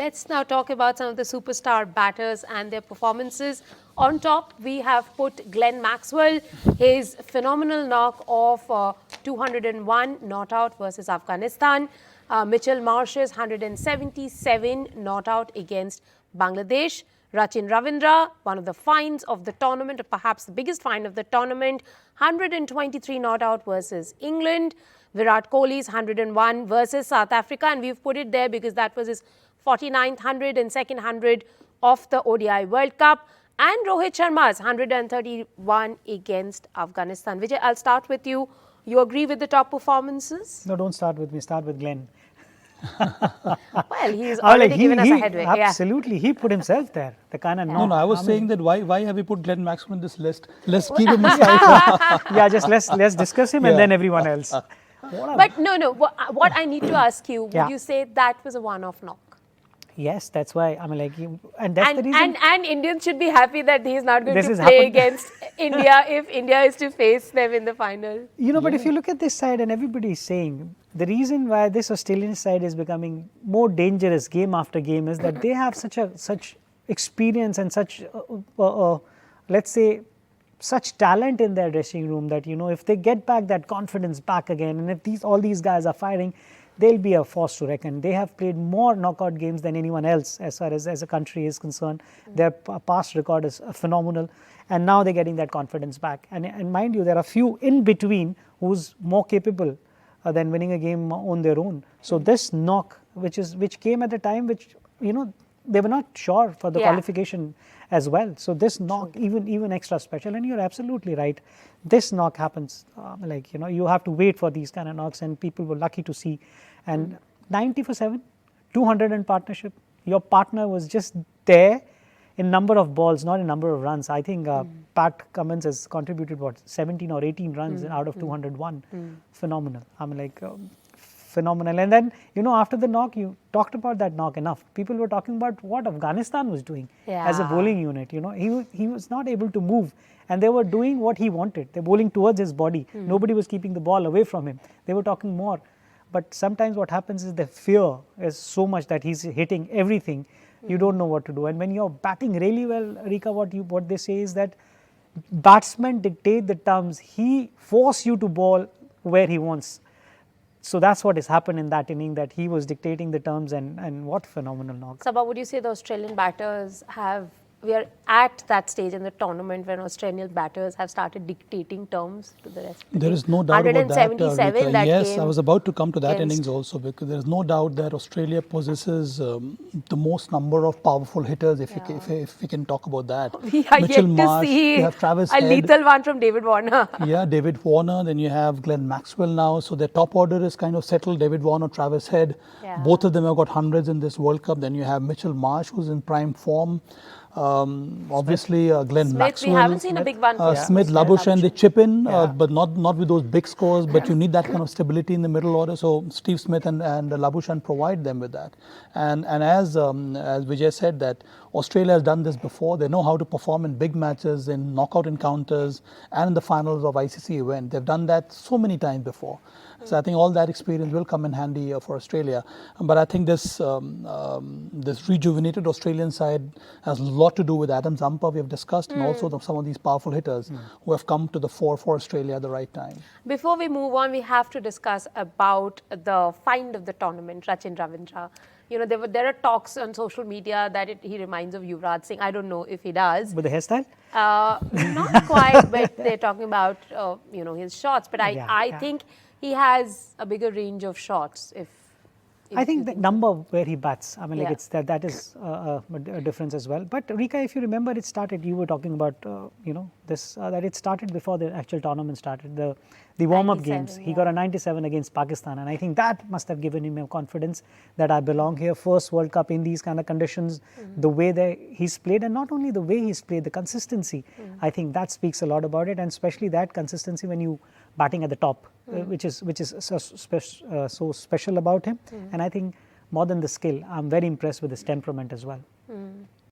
Let's now talk about some of the superstar batters and their performances. On top, we have put Glenn Maxwell, his phenomenal knock of 201 not out versus Afghanistan. Mitchell Marsh's 177 not out against Bangladesh. Rachin Ravindra, one of the finds of the tournament, or perhaps the biggest find of the tournament, 123 not out versus England. Virat Kohli's 101 versus South Africa, and we've put it there because that was his 49th 100 and second 100 of the ODI World Cup. And Rohit Sharma's 131 against Afghanistan. Vijay, I'll start with you. You agree with the top performances? No, don't start with me. Start with Glenn. Well, he's already given us a headway. Absolutely. He put himself there. The kind of No, I was saying that why have we put Glenn Maxwell in this list? Let's keep him aside. Yeah, just let's discuss him and then everyone else. But no. What I need to ask you, would you say that was a one-off knock? Yes, that's why I'm like, and that's the reason. And Indians should be happy that he's not going to play against India if India is to face them in the final. You know, but if you look at this side, and everybody is saying the reason why this Australian side is becoming more dangerous game after game is that they have such experience and such let's say such talent in their dressing room that, you know, if they get back that confidence back again, and if all these guys are firing, they'll be a force to reckon. They have played more knockout games than anyone else as far as a country is concerned. Their past record is phenomenal, and now they're getting that confidence back. And mind you, there are few in between who's more capable than winning a game on their own. So this knock, which came at a time which, you know, they were not sure for the qualification as well. So this knock even extra special, and you're absolutely right. This knock happens like, you know, you have to wait for these kind of knocks, and people were lucky to see. And 90 for 7, 200 in partnership. Your partner was just there in number of balls, not in number of runs. I think Pat Cummins has contributed 17 or 18 runs out of 201. Phenomenal. I'm like phenomenal. And then, you know, after the knock, you talked about that knock enough. People were talking about what Afghanistan was doing as a bowling unit. You know, he was not able to move, and they were doing what he wanted. They're bowling towards his body. Nobody was keeping the ball away from him. They were talking more. But sometimes what happens is the fear is so much that he's hitting everything. You don't know what to do. And when you're batting really well, Rika, what they say is that batsmen dictate the terms. He forces you to bowl where he wants. So that's what has happened in that inning, that he was dictating the terms, and what phenomenal knock. Sabha, would you say the Australian batters we are at that stage in the tournament when Australian batters have started dictating terms to the rest of the There is no doubt about that. 177 that yes, I was about to come to that innings also, because there is no doubt that Australia possesses the most number of powerful hitters, if we can talk about that. We are Mitchell yet Marsh, to see you have Travis a Head, lethal one from David Warner. Yeah, David Warner, then you have Glenn Maxwell now. So their top order is kind of settled. David Warner, Travis Head, both of them have got hundreds in this World Cup. Then you have Mitchell Marsh, who's in prime form. Obviously Glenn Maxwell, we haven't seen a big one for Smith, Labuschagne, they chip in, but not with those big scores, but you need that kind of stability in the middle order. So Steve Smith and Labuschagne provide them with that. And as Vijay said, that Australia has done this before. They know how to perform in big matches, in knockout encounters, and in the finals of ICC event. They've done that so many times before. So I think all that experience will come in handy for Australia. But I think this rejuvenated Australian side has a lot to do with Adam Zampa, we have discussed, and also some of these powerful hitters who have come to the fore for Australia at the right time. Before we move on, we have to discuss about the find of the tournament, Rachin Ravindra. You know, there are talks on social media that he reminds of Yuvraj Singh. I don't know if he does. With the hairstyle? Not quite, but they're talking about, you know, his shots. But I think he has a bigger range of shots. I think the number where he bats, I mean, like that is a difference as well. But Rika, if you remember, it started. You were talking about, you know, this that it started before the actual tournament started. The warm-up games. He got a 97 against Pakistan, and I think that must have given him a confidence that I belong here. First World Cup in these kind of conditions, the way he's played, and not only the way he's played, the consistency. I think that speaks a lot about it, and especially that consistency when you batting at the top, which is so special about him. And I think more than the skill, I'm very impressed with his temperament as well.